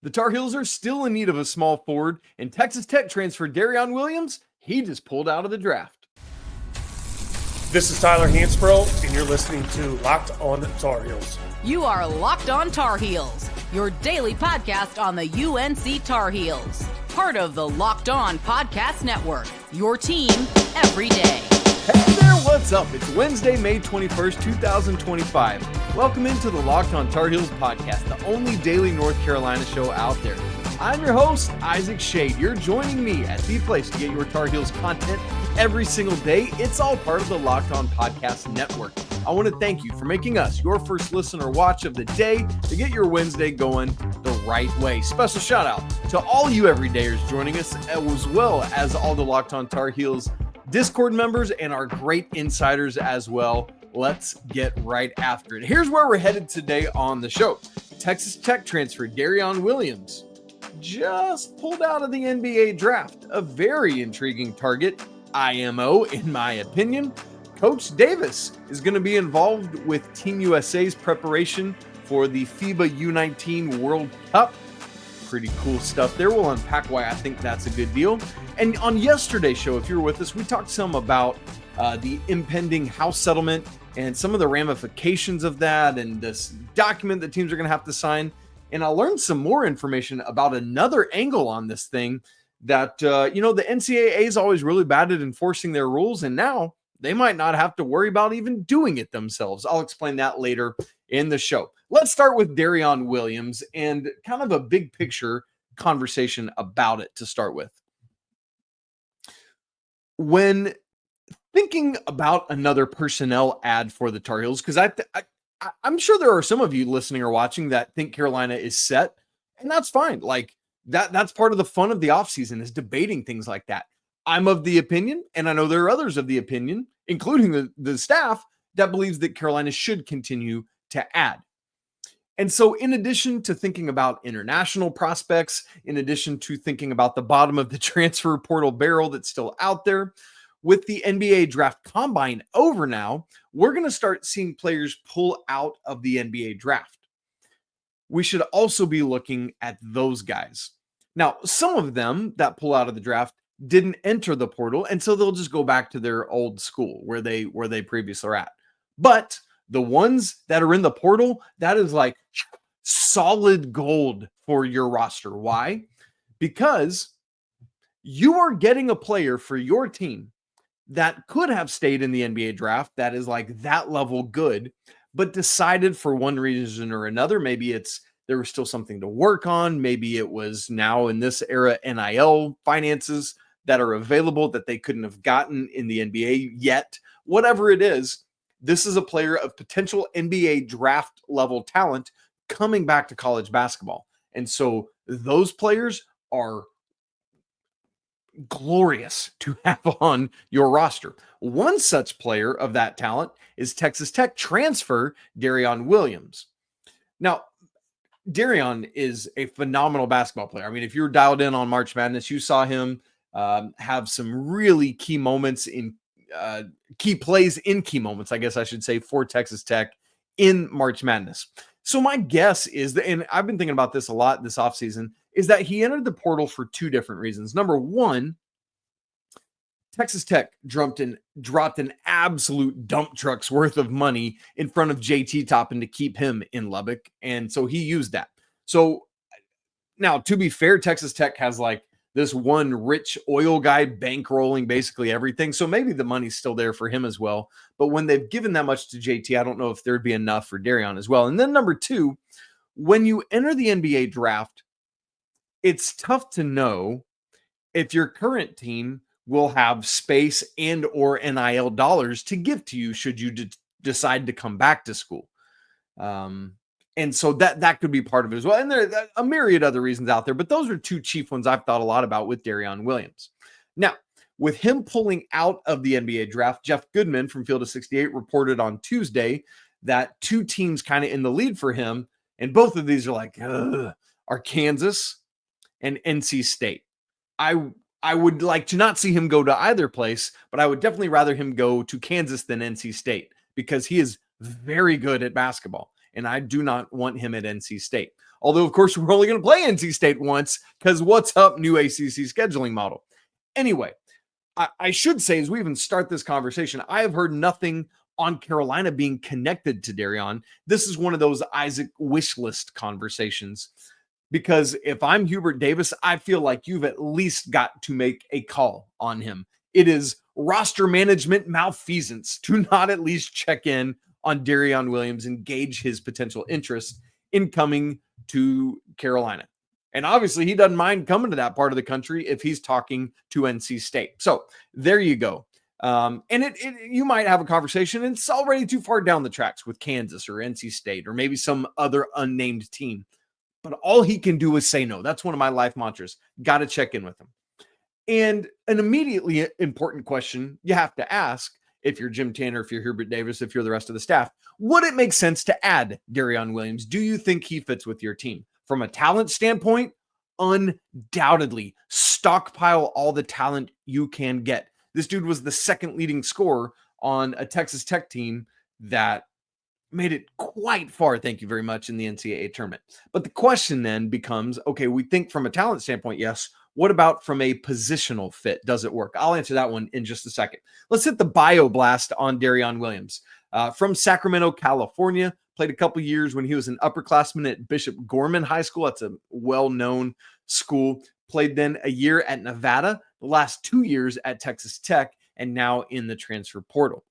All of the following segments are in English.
The Tar Heels are still in need of a small forward, and Texas Tech transfer Darrion Williams, he just pulled out of the draft. This is Tyler Hansbrough, and you're listening to Locked On Tar Heels. You are Locked On Tar Heels, your daily podcast on the UNC Tar Heels. Part of the Locked On Podcast Network, your team every day. Hey there, what's up? It's Wednesday, May 21st, 2025. Welcome into the Locked On Tar Heels podcast, the only daily North Carolina show out there. I'm your host, Isaac Schade. You're joining me at the place to get your Tar Heels content every single day. It's all part of the Locked On Podcast Network. I want to thank you for making us your first listen or watch of the day to get your Wednesday going the right way. Special shout out to all you everydayers joining us, as well as all the Locked On Tar Heels Discord members and our great insiders as well. Let's get right after it. Here's where we're headed today on the show. Texas Tech transfer Darrion Williams just pulled out of the NBA draft. A very intriguing target, IMO, in my opinion. Coach Davis is going to be involved with Team USA's preparation for the FIBA U19 World Cup. Pretty cool stuff there. We'll unpack why I think that's a good deal. And on yesterday's show, if you were with us, we talked some about the impending House settlement and some of the ramifications of that and this document that teams are going to have to sign. And I learned some more information about another angle on this thing that, the NCAA is always really bad at enforcing their rules, and now they might not have to worry about even doing it themselves. I'll explain that later in the show. Let's start with Darrion Williams and kind of a big picture conversation about it to start with. When thinking about another personnel ad for the Tar Heels, because I'm sure there are some of you listening or watching that think Carolina is set, and that's fine. Like that's part of the fun of the offseason is debating things like that. I'm of the opinion, and I know there are others of the opinion, including the staff, that believes that Carolina should continue to add. And so in addition to thinking about international prospects, in addition to thinking about the bottom of the transfer portal barrel that's still out there, with the NBA draft combine over now, we're going to start seeing players pull out of the NBA draft. We should also be looking at those guys. Now, some of them that pull out of the draft didn't enter the portal, and so they'll just go back to their old school where they previously are at. But the ones that are in the portal, that is like solid gold for your roster. Why? Because you are getting a player for your team that could have stayed in the NBA draft that is like that level good, but decided for one reason or another, maybe it's there was still something to work on. Maybe it was now in this era, NIL finances that are available that they couldn't have gotten in the NBA yet. Whatever it is, this is a player of potential NBA draft level talent coming back to college basketball. And so those players are glorious to have on your roster. One such player of that talent is Texas Tech transfer Darrion Williams. Now, Darion is a phenomenal basketball player. I mean, if you're dialed in on March Madness, you saw him have some really key moments in key plays in key moments, I guess I should say, for Texas Tech in March Madness. So my guess is that, and I've been thinking about this a lot this offseason, is that he entered the portal for two different reasons. Number one, Texas Tech dropped an absolute dump truck's worth of money in front of JT Toppin to keep him in Lubbock. And so he used that. So now, to be fair, Texas Tech has like this one rich oil guy bankrolling basically everything. So maybe the money's still there for him as well. But when they've given that much to JT, I don't know if there'd be enough for Darion as well. And then number two, when you enter the NBA draft, it's tough to know if your current team will have space and or NIL dollars to give to you should you decide to come back to school. And so that could be part of it as well. And there are a myriad other reasons out there, but those are two chief ones I've thought a lot about with Darrion Williams. Now, with him pulling out of the NBA draft, Jeff Goodman from Field of 68 reported on Tuesday that two teams kind of in the lead for him, and both of these are like, are Kansas and NC State. I would like to not see him go to either place, but I would definitely rather him go to Kansas than NC State because he is very good at basketball. And I do not want him at NC State. Although, of course, we're only going to play NC State once because what's up, new ACC scheduling model. Anyway, I should say, as we even start this conversation, I have heard nothing on Carolina being connected to Darion. This is one of those Isaac wish list conversations, because if I'm Hubert Davis, I feel like you've at least got to make a call on him. It is roster management malfeasance to not at least check in on Darrion Williams and gauge his potential interest in coming to Carolina. And obviously, he doesn't mind coming to that part of the country if he's talking to NC State. So there you go. And you might have a conversation, and it's already too far down the tracks with Kansas or NC State or maybe some other unnamed team. But all he can do is say no. That's one of my life mantras. Got to check in with him. And an immediately important question you have to ask, if you're Jim Tanner, if you're Hubert Davis, if you're the rest of the staff, would it make sense to add Darrion Williams? Do you think he fits with your team? From a talent standpoint, undoubtedly stockpile all the talent you can get. This dude was the second leading scorer on a Texas Tech team that made it quite far, thank you very much, in the NCAA tournament. But the question then becomes, okay, we think from a talent standpoint, yes. What about from a positional fit? Does it work? I'll answer that one in just a second. Let's hit the bio blast on Darrion Williams. From Sacramento, California, played a couple years when he was an upperclassman at Bishop Gorman High School. That's a well-known school. Played then a year at Nevada, the last 2 years at Texas Tech, and now in the transfer portal.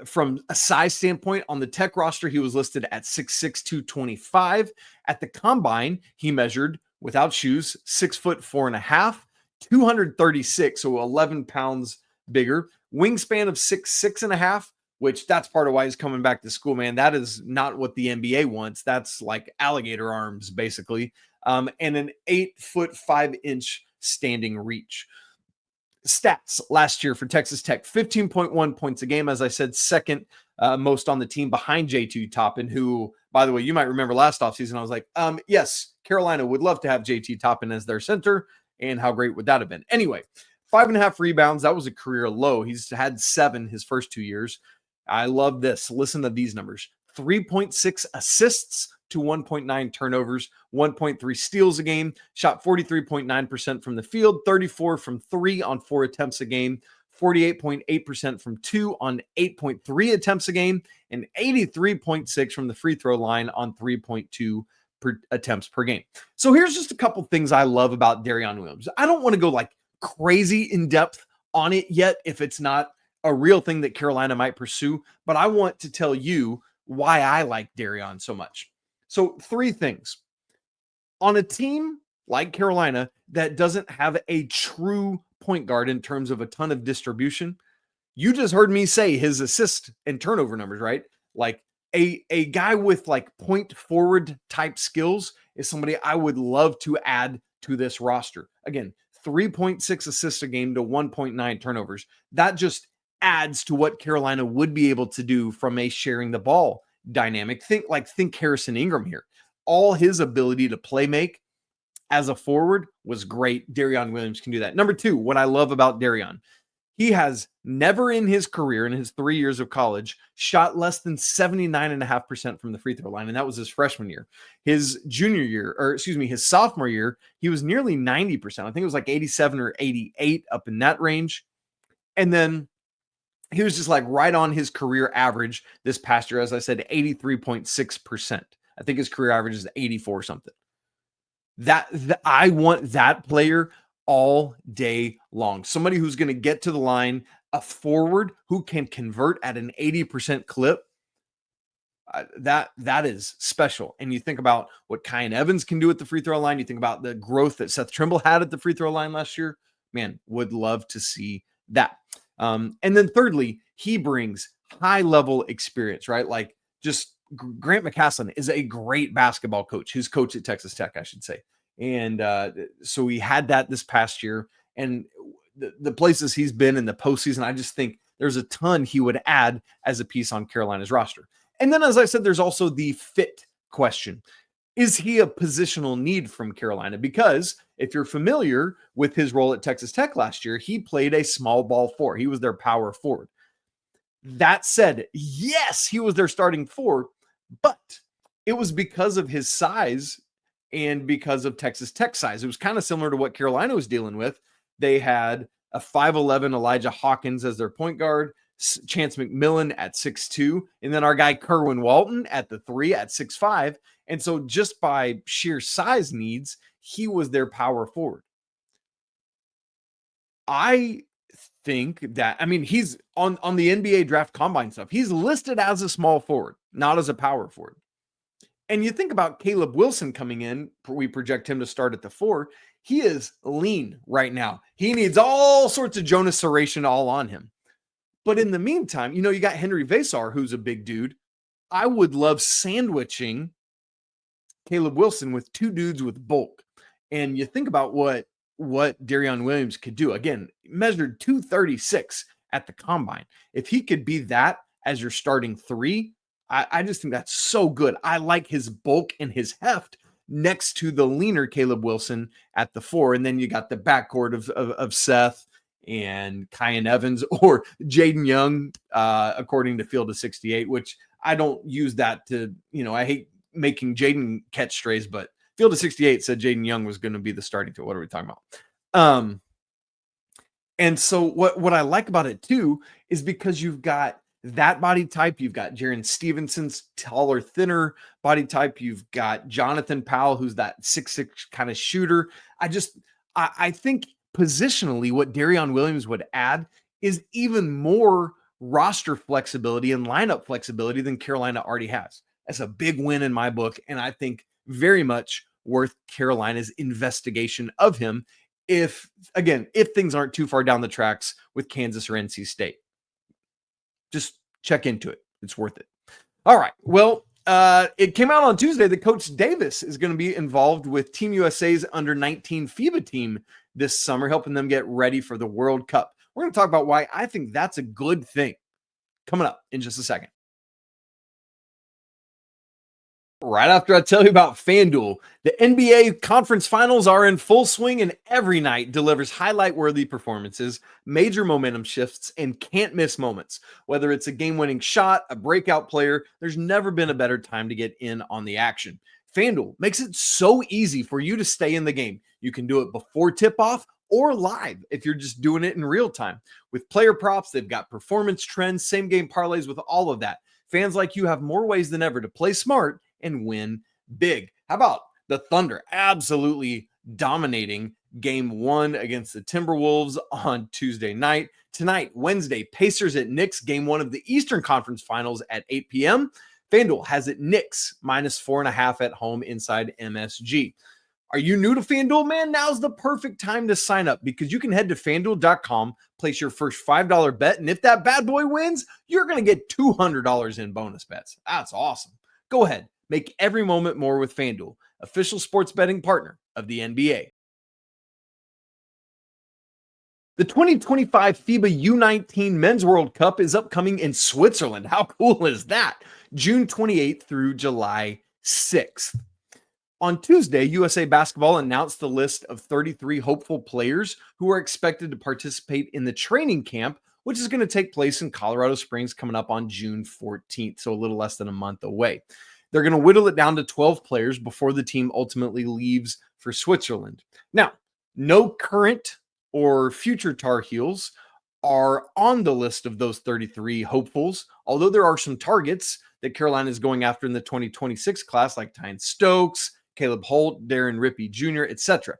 From a size standpoint, on the Tech roster, he was listed at 6'6", 225. At the combine, he measured, without shoes, 6'4.5", 236, so 11 pounds bigger. Wingspan of 6'6.5", which that's part of why he's coming back to school, man. That is not what the NBA wants. That's like alligator arms, basically. And an 8'5" standing reach. Stats last year for Texas Tech, 15.1 points a game. As I said, second most on the team behind JT Toppin, who, by the way, you might remember last offseason, I was like, yes, Carolina would love to have JT Toppin as their center. And how great would that have been? Anyway, 5.5 rebounds. That was a career low. He's had 7 his first 2 years. I love this. Listen to these numbers. 3.6 assists to 1.9 turnovers, 1.3 steals a game, shot 43.9% from the field, 34 from 3 on 4 attempts a game, 48.8% from 2 on 8.3 attempts a game, and 83.6 from the free throw line on 3.2 attempts per game. So here's just a couple things I love about Darrion Williams. I don't want to go like crazy in depth on it yet if it's not a real thing that Carolina might pursue, but I want to tell you why I like Darrion so much. So 3 things. On a team like Carolina that doesn't have a true point guard in terms of a ton of distribution, you just heard me say his assist and turnover numbers, right? Like a guy with like point forward type skills is somebody I would love to add to this roster. Again, 3.6 assists a game to 1.9 turnovers. That just adds to what Carolina would be able to do from a sharing the ball dynamic. Think Harrison Ingram here. All his ability to play make as a forward was great. Darrion Williams can do that. Number 2, what I love about Darrion, he has never in his career, in his 3 years of college, shot less than 79.5% from the free throw line. And that was his freshman year. His his sophomore year, he was nearly 90%. I think it was like 87 or 88, up in that range. And then he was just like right on his career average this past year. As I said, 83.6%. I think his career average is 84 something. I want that player all day long. Somebody who's going to get to the line, a forward who can convert at an 80% clip. That is special. And you think about what Kyan Evans can do at the free throw line. You think about the growth that Seth Trimble had at the free throw line last year. Man, would love to see that. And then thirdly, he brings high level experience, right? Like just Grant McCaslin is a great basketball coach, his coach at Texas Tech, I should say. And so he had that this past year, and the places he's been in the postseason, I just think there's a ton he would add as a piece on Carolina's roster. And then, as I said, there's also the fit question. Is he a positional need from Carolina? Because if you're familiar with his role at Texas Tech last year, he played a small ball 4. He was their power forward. That said, yes, he was their starting 4, but it was because of his size and because of Texas Tech size. It was kind of similar to what Carolina was dealing with. They had a 5'11 Elijah Hawkins as their point guard, Chance McMillan at 6'2, and then our guy Kerwin Walton at the 3 at 6'5. And so just by sheer size needs, he was their power forward. I think that, I mean, he's on the NBA draft combine stuff. He's listed as a small forward, not as a power forward. And you think about Caleb Wilson coming in, we project him to start at the 4. He is lean right now. He needs all sorts of Jonas Serration all on him. But in the meantime, you got Henri Veesaar, who's a big dude. I would love sandwiching Caleb Wilson with 2 dudes with bulk. And you think about what Darrion Williams could do. Again, measured 236 at the combine. If he could be that as your starting 3, I just think that's so good. I like his bulk and his heft next to the leaner Caleb Wilson at the 4. And then you got the backcourt of Seth and Kyan Evans or Jaden Young, according to Field of 68, which I don't use that to, I hate making Jaden catch strays, but Field of 68 said Jaden Young was going to be the starting field. What are we talking about? And so what I like about it too is because you've got that body type, you've got Jarin Stevenson's taller, thinner body type, you've got Jonathan Powell, who's that 6'6" kind of shooter. I think positionally what Darrion Williams would add is even more roster flexibility and lineup flexibility than Carolina already has. That's a big win in my book, and I think very much worth Carolina's investigation of him if things aren't too far down the tracks with Kansas or NC State. Just check into it. It's worth it. All right. Well, it came out on Tuesday that Coach Davis is going to be involved with Team USA's under-19 FIBA team this summer, helping them get ready for the World Cup. We're going to talk about why I think that's a good thing coming up in just a second. Right after I tell you about FanDuel, the NBA conference finals are in full swing, and every night delivers highlight-worthy performances, major momentum shifts, and can't-miss moments. Whether it's a game-winning shot, a breakout player, there's never been a better time to get in on the action. FanDuel makes it so easy for you to stay in the game. You can do it before tip-off or live if you're just doing it in real time. With player props, they've got performance trends, same-game parlays, with all of that. Fans like you have more ways than ever to play smart and win big. How about the Thunder absolutely dominating game 1 against the Timberwolves on Tuesday night? Tonight, Wednesday, Pacers at Knicks, game 1 of the Eastern Conference Finals at 8 p.m. FanDuel has it Knicks -4.5 at home inside MSG. Are you new to FanDuel, man? Now's the perfect time to sign up because you can head to FanDuel.com, place your first $5 bet, and if that bad boy wins, you're going to get $200 in bonus bets. That's awesome. Go ahead. Make every moment more with FanDuel, official sports betting partner of the NBA. The 2025 FIBA U19 Men's World Cup is upcoming in Switzerland. How cool is that? June 28th through July 6th. On Tuesday, USA Basketball announced the list of 33 hopeful players who are expected to participate in the training camp, which is going to take place in Colorado Springs coming up on June 14th, so a little less than a month away. They're going to whittle it down to 12 players before the team ultimately leaves for Switzerland. Now, no current or future Tar Heels are on the list of those 33 hopefuls, although there are some targets that Carolina is going after in the 2026 class, like Tyne Stokes, Caleb Holt, Darren Rippey Jr., etc.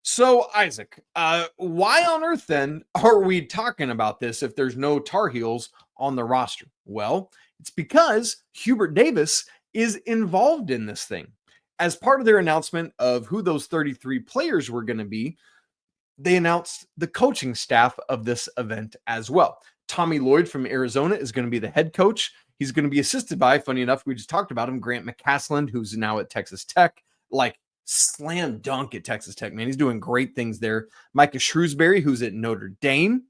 So, Isaac, why on earth then are we talking about this if there's no Tar Heels on the roster? Well, it's because Hubert Davis is involved in this thing. As part of their announcement of who those 33 players were going to be, they announced the coaching staff of this event as well. Tommy Lloyd from Arizona is going to be the head coach. He's going to be assisted by, funny enough, we just talked about him, Grant McCasland, who's now at Texas Tech, like slam dunk at Texas Tech, man. He's doing great things there. Micah Shrewsbury, who's at Notre Dame.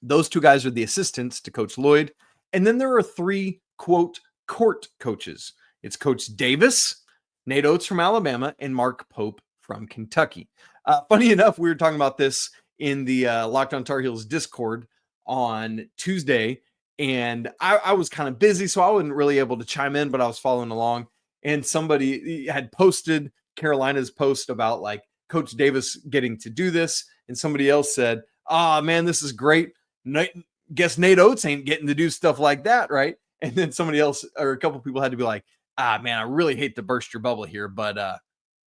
Those two guys are the assistants to Coach Lloyd. And then there are 3, quote, court coaches. It's Coach Davis, Nate Oats from Alabama, and Mark Pope from Kentucky. Funny enough, we were talking about this in the Locked On Tar Heels Discord on Tuesday, and I was kind of busy, so I wasn't really able to chime in, but I was following along. And somebody had posted Carolina's post about like Coach Davis getting to do this, and somebody else said, "Ah, man, this is great. Guess Nate Oats ain't getting to do stuff like that, right?" And then somebody else or a couple people had to be like, "Ah, man, I really hate to burst your bubble here, but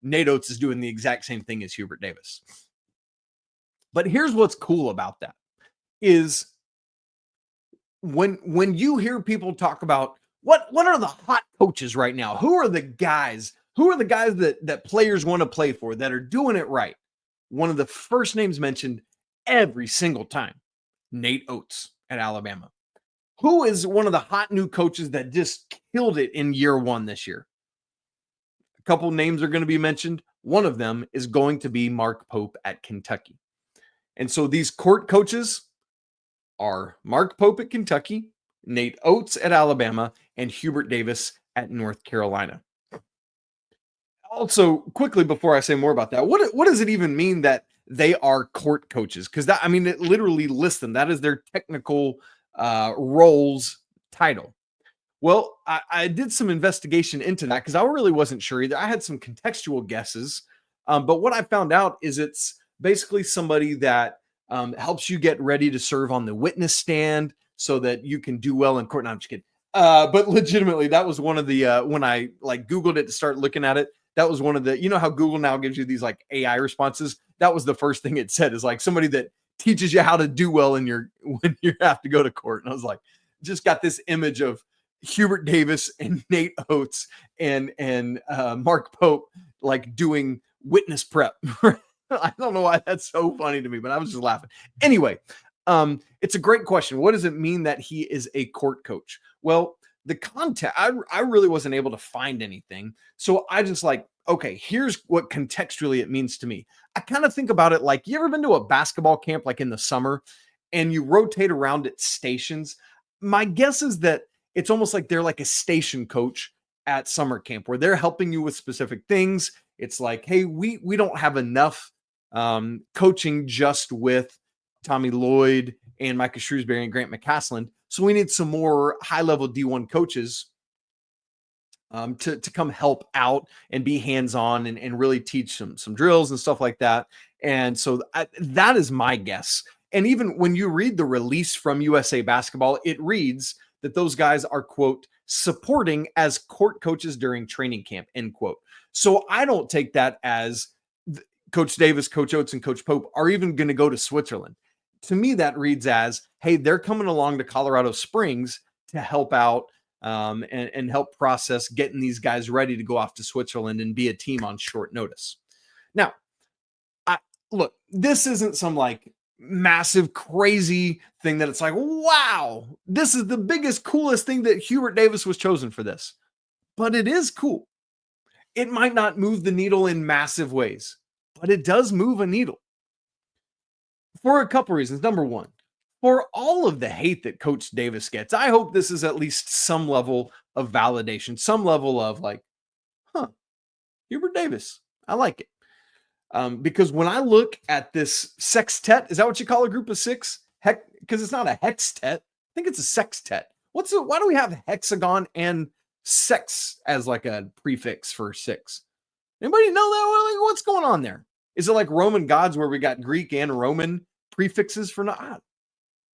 Nate Oats is doing the exact same thing as Hubert Davis." But here's what's cool about that is when you hear people talk about what are the hot coaches right now? Who are the guys? Who are the guys that players want to play for that are doing it right? One of the first names mentioned every single time, Nate Oats at Alabama. Who is one of the hot new coaches that just killed it in year one this year? A couple names are going to be mentioned. One of them is going to be Mark Pope at Kentucky. And so these court coaches are Mark Pope at Kentucky, Nate Oats at Alabama, and Hubert Davis at North Carolina. Also, quickly before I say more about that, what does it even mean that they are court coaches? Because that, I mean, it literally lists them. That is their technical roles title. Well, I did some investigation into that because I really wasn't sure either. I had some contextual guesses, but what I found out is it's basically somebody that helps you get ready to serve on the witness stand so that you can do well in court. No, I'm just kidding. But legitimately, that was one of the when I like Googled it to start looking at it. That was one of the, you know how Google now gives you these like AI responses. That was the first thing it said is like somebody that teaches you how to do well in your when you have to go to court. And I was like, just got this image of Hubert Davis and Nate Oats and Mark Pope like doing witness prep. I don't know why that's so funny to me, but I was just laughing. Anyway, it's a great question. What does it mean that he is a court coach? Well, the content, I really wasn't able to find anything. So I just like, okay, here's what contextually it means to me. I kind of think about it like, you ever been to a basketball camp like in the summer and you rotate around at stations? My guess is that it's almost like they're like a station coach at summer camp where they're helping you with specific things. It's like, hey, we don't have enough coaching just with Tommy Lloyd and Micah Shrewsbury and Grant McCasland. So we need some more high-level D1 coaches to come help out and be hands-on and really teach some drills and stuff like that. And so that is my guess. And even when you read the release from USA Basketball, it reads that those guys are, quote, supporting as court coaches during training camp, end quote. So I don't take that as Coach Davis, Coach Oats, and Coach Pope are even going to go to Switzerland. To me, that reads as, hey, they're coming along to Colorado Springs to help out and help process getting these guys ready to go off to Switzerland and be a team on short notice. Now, look, this isn't some like massive, crazy thing that it's like, wow, this is the biggest, coolest thing that Hubert Davis was chosen for this. But it is cool. It might not move the needle in massive ways, but it does move a needle for a couple reasons. Number one, for all of the hate that Coach Davis gets, I hope this is at least some level of validation, some level of like, Hubert Davis, I like it. Because when I look at this sextet, is that what you call a group of six? Heck, because it's not a hextet. I think it's a sextet. Why do we have hexagon and sex as like a prefix for six? Anybody know that? What's going on there? Is it like Roman gods where we got Greek and Roman prefixes for not?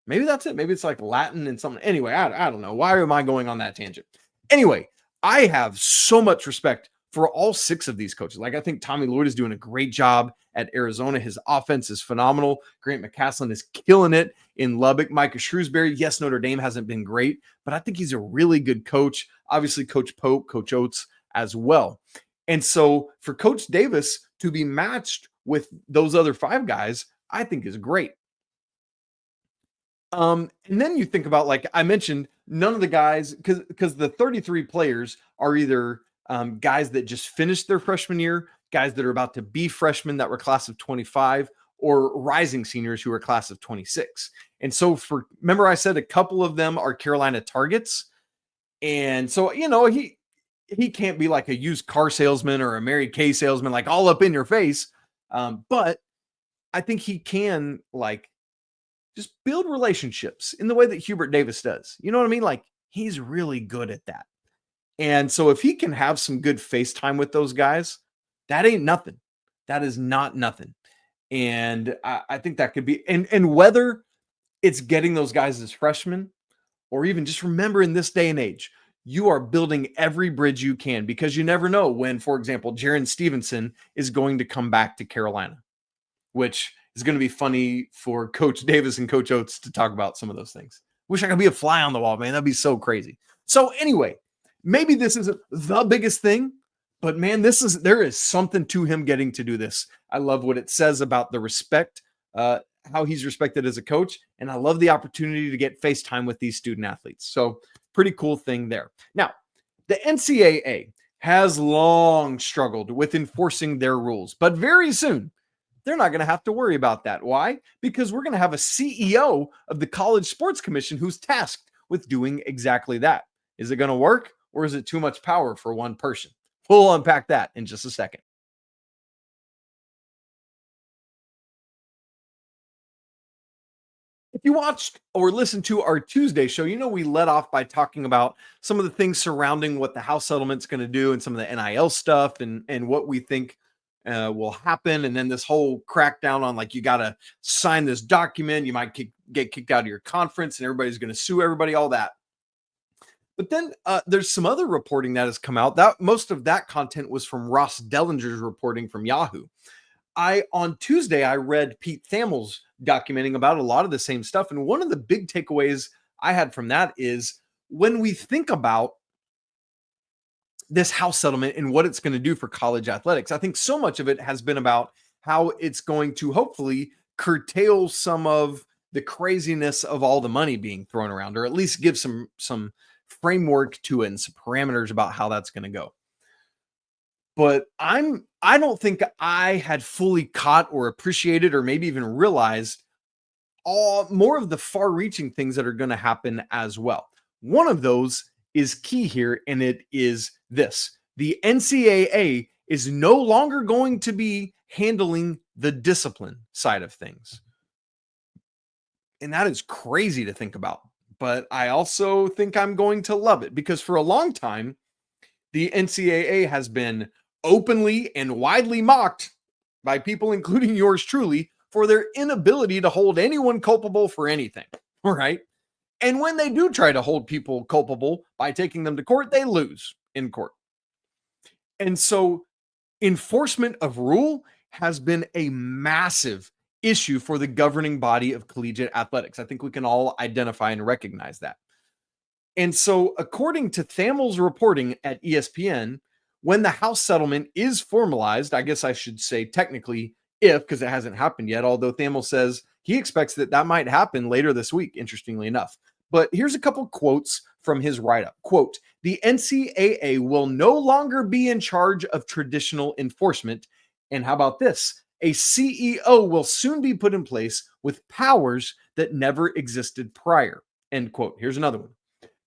Maybe that's it. Maybe it's like Latin and something. Anyway, I don't know. Why am I going on that tangent? Anyway, I have so much respect for all six of these coaches. Like, I think Tommy Lloyd is doing a great job at Arizona. His offense is phenomenal. Grant McCasland is killing it in Lubbock. Micah Shrewsbury, yes, Notre Dame hasn't been great, but I think he's a really good coach. Obviously, Coach Pope, Coach Oats as well. And so for Coach Davis to be matched with those other five guys, I think is great. And then you think about, like I mentioned, none of the guys, because the 33 players are either guys that just finished their freshman year, guys that are about to be freshmen that were class of 25, or rising seniors who are class of 26. And so remember I said a couple of them are Carolina targets. And so, he can't be like a used car salesman or a Mary Kay salesman, like all up in your face. But I think he can like just build relationships in the way that Hubert Davis does. You know what I mean? Like, he's really good at that. And so if he can have some good FaceTime with those guys, that ain't nothing. That is not nothing. And I think that could be, and whether it's getting those guys as freshmen, or even just remember in this day and age, you are building every bridge you can, because you never know when, for example, Jarin Stevenson is going to come back to Carolina, which is going to be funny for Coach Davis and Coach Oats to talk about some of those things. Wish I could be a fly on the wall, man. That'd be so crazy. So anyway, maybe this isn't the biggest thing, but man, there is something to him getting to do this. I love what it says about the respect, how he's respected as a coach. And I love the opportunity to get FaceTime with these student athletes. So pretty cool thing there. Now, the NCAA has long struggled with enforcing their rules, but very soon they're not going to have to worry about that. Why? Because we're going to have a CEO of the College Sports Commission who's tasked with doing exactly that. Is it going to work, or is it too much power for one person? We'll unpack that in just a second. If you watched or listened to our Tuesday show, you know we led off by talking about some of the things surrounding what the House settlement's going to do and some of the NIL stuff and what we think will happen. And then this whole crackdown on, like, you got to sign this document. You might get kicked out of your conference and everybody's going to sue everybody, all that. But then there's some other reporting that has come out. That most of that content was from Ross Dellinger's reporting from Yahoo. On Tuesday, I read Pete Thamel's documenting about a lot of the same stuff. And one of the big takeaways I had from that is, when we think about this House settlement and what it's going to do for college athletics, I think so much of it has been about how it's going to hopefully curtail some of the craziness of all the money being thrown around, or at least give some framework to it and some parameters about how that's going to go. But I don't think I had fully caught or appreciated or maybe even realized more of the far-reaching things that are going to happen as well. One of those is key here, and it is this: the NCAA is no longer going to be handling the discipline side of things. And that is crazy to think about. But I also think I'm going to love it, because for a long time, the NCAA has been openly and widely mocked by people, including yours truly, for their inability to hold anyone culpable for anything. All right. And when they do try to hold people culpable by taking them to court, they lose in court. And so enforcement of rule has been a massive issue for the governing body of collegiate athletics. I think we can all identify and recognize that. And so, according to Thamel's reporting at ESPN, when the House settlement is formalized, I guess I should say technically because it hasn't happened yet, although Thamel says he expects that might happen later this week, interestingly enough. But here's a couple quotes from his write-up. Quote, "The NCAA will no longer be in charge of traditional enforcement. And how about this? A CEO will soon be put in place with powers that never existed prior." End quote. Here's another one.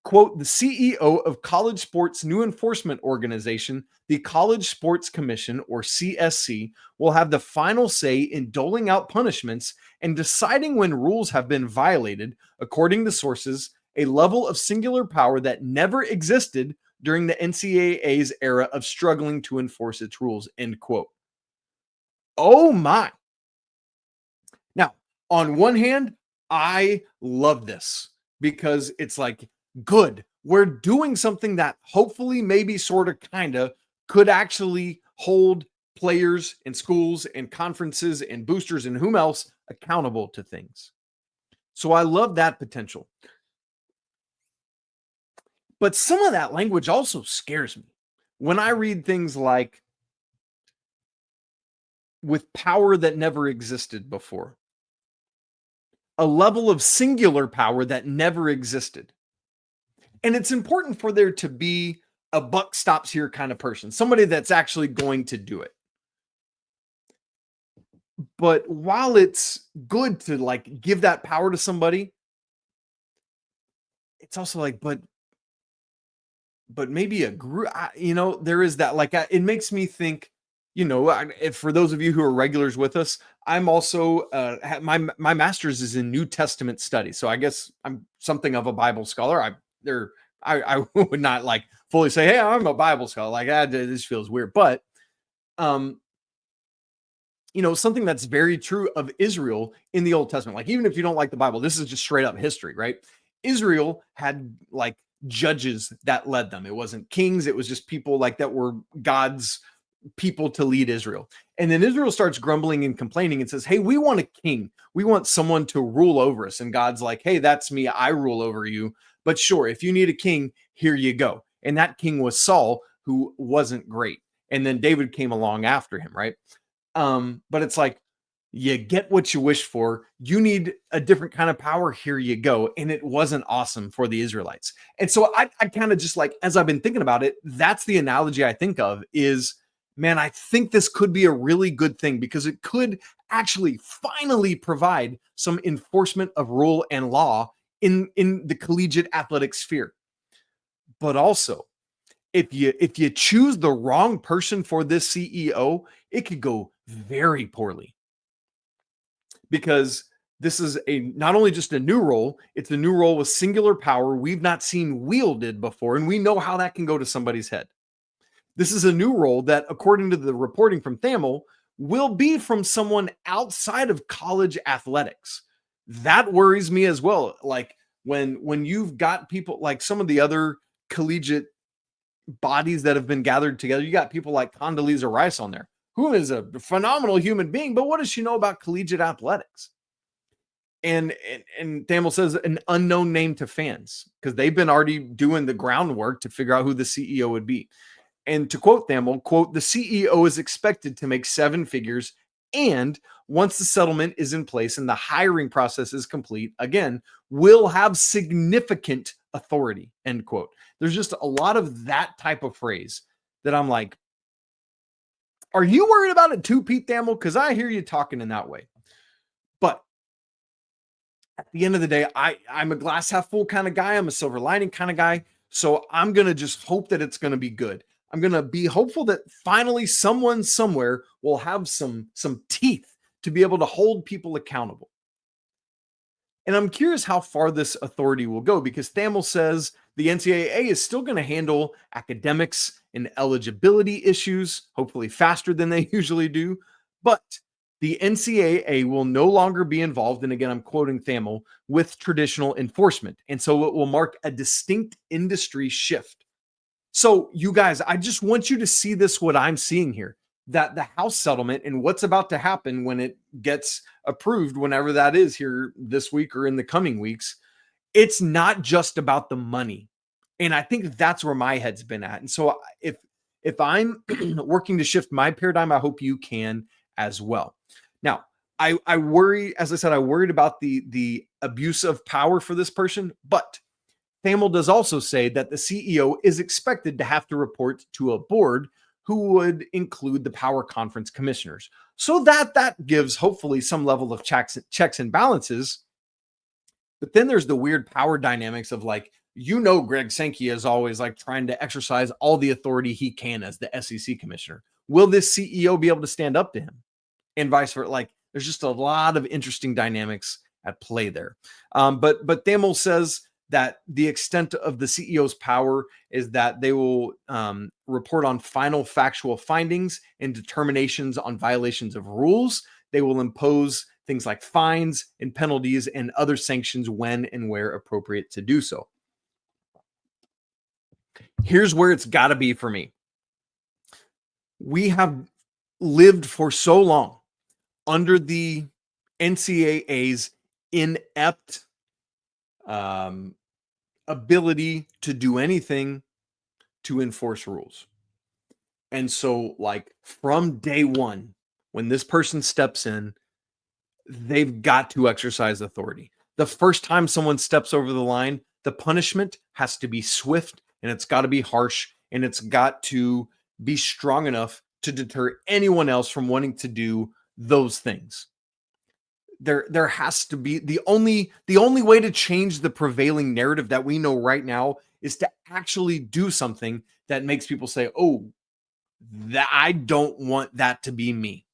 Quote, "The CEO of college sports' new enforcement organization, the College Sports Commission, or CSC, will have the final say in doling out punishments and deciding when rules have been violated, according to sources, a level of singular power that never existed during the NCAA's era of struggling to enforce its rules." End quote. Oh my. Now, on one hand, I love this, because it's like, good, we're doing something that hopefully, maybe, sort of, kind of could actually hold players and schools and conferences and boosters and whom else accountable to things. So I love that potential. But some of that language also scares me when I read things like, with power that never existed before, a level of singular power that never existed. And it's important for there to be a buck stops here kind of person, somebody that's actually going to do it. But while it's good to, like, give that power to somebody, it's also like, but maybe a group, there is that, like, it makes me think For those of you who are regulars with us, I'm also my master's is in New Testament studies. So I guess I'm something of a Bible scholar. I would not like fully say, hey, I'm a Bible scholar. Like, this feels weird. But something that's very true of Israel in the Old Testament. Like, even if you don't like the Bible, this is just straight up history, right? Israel had like judges that led them. It wasn't kings. It was just people like that were God's people to lead Israel. And then Israel starts grumbling and complaining and says, hey, we want a king. We want someone to rule over us. And God's like, hey, that's me. I rule over you. But sure, if you need a king, here you go. And that king was Saul, who wasn't great. And then David came along after him, right? But it's like, you get what you wish for. You need a different kind of power. Here you go. And it wasn't awesome for the Israelites. And so I kind of just like, as I've been thinking about it, that's the analogy I think of is, man, I think this could be a really good thing because it could actually finally provide some enforcement of rule and law in the collegiate athletic sphere. But also, if you choose the wrong person for this CEO, it could go very poorly. Because this is not only just a new role, it's a new role with singular power we've not seen wielded before, and we know how that can go to somebody's head. This is a new role that, according to the reporting from Thamel, will be from someone outside of college athletics. That worries me as well. Like when you've got people like some of the other collegiate bodies that have been gathered together, you got people like Condoleezza Rice on there, who is a phenomenal human being, but what does she know about collegiate athletics? And Thamel says an unknown name to fans because they've been already doing the groundwork to figure out who the CEO would be. And to quote Thamel, quote, the CEO is expected to make 7 figures. And once the settlement is in place and the hiring process is complete, again, will have significant authority, end quote. There's just a lot of that type of phrase that I'm like, are you worried about it too, Pete Thamel? Because I hear you talking in that way. But at the end of the day, I'm a glass half full kind of guy. I'm a silver lining kind of guy. So I'm going to just hope that it's going to be good. I'm going to be hopeful that finally someone somewhere will have some teeth to be able to hold people accountable. And I'm curious how far this authority will go because Thamel says the NCAA is still going to handle academics and eligibility issues, hopefully faster than they usually do. But the NCAA will no longer be involved, and again, I'm quoting Thamel, with traditional enforcement. And so it will mark a distinct industry shift. So you guys, I just want you to see this, what I'm seeing here, that the House settlement and what's about to happen when it gets approved, whenever that is here this week or in the coming weeks, it's not just about the money. And I think that's where my head's been at. And so if I'm working to shift my paradigm, I hope you can as well. Now, I worry, as I said, I worried about the abuse of power for this person, but Thamel does also say that the CEO is expected to have to report to a board who would include the power conference commissioners. So that gives hopefully some level of checks and balances. But then there's the weird power dynamics of like, Greg Sankey is always like trying to exercise all the authority he can as the SEC commissioner. Will this CEO be able to stand up to him? And vice versa. Like, there's just a lot of interesting dynamics at play there. But Thamel says that the extent of the CEO's power is that they will report on final factual findings and determinations on violations of rules. They will impose things like fines and penalties and other sanctions when and where appropriate to do so. Here's where it's got to be for me. We have lived for so long under the NCAA's inept ability to do anything to enforce rules. And so, like, from day one, when this person steps in, they've got to exercise authority. The first time someone steps over the line, the punishment has to be swift, and it's got to be harsh, and it's got to be strong enough to deter anyone else from wanting to do those things. There has to be the only way to change the prevailing narrative that we know right now is to actually do something that makes people say, oh, That I don't want that to be me.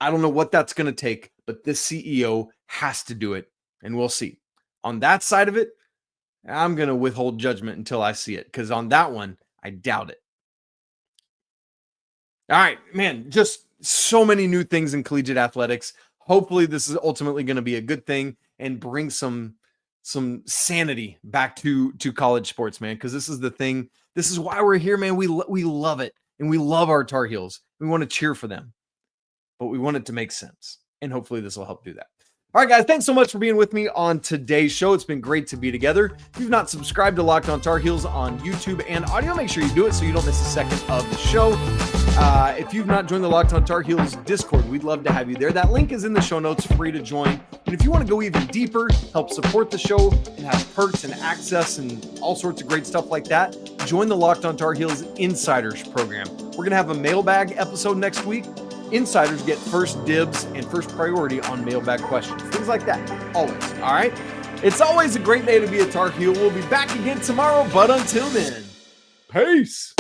I don't know what that's going to take, but this CEO has to do it, and we'll see. On that side of it, I'm going to withhold judgment until I see it, because on that one, I doubt it. All right, man, just so many new things in collegiate athletics. Hopefully this is ultimately going to be a good thing and bring some sanity back to college sports, man, because this is the thing. This is why we're here, man. We love it, and we love our Tar Heels. We want to cheer for them, but we want it to make sense, and hopefully this will help do that. All right, guys, thanks so much for being with me on today's show. It's been great to be together. If you've not subscribed to Locked On Tar Heels on YouTube and audio, make sure you do it so you don't miss a second of the show. If you've not joined the Locked On Tar Heels Discord, we'd love to have you there. That link is in the show notes, free to join. And if you want to go even deeper, help support the show and have perks and access and all sorts of great stuff like that, join the Locked On Tar Heels Insiders program. We're going to have a mailbag episode next week. Insiders get first dibs and first priority on mailbag questions. Things like that. Always. All right? It's always a great day to be a Tar Heel. We'll be back again tomorrow, but until then, peace.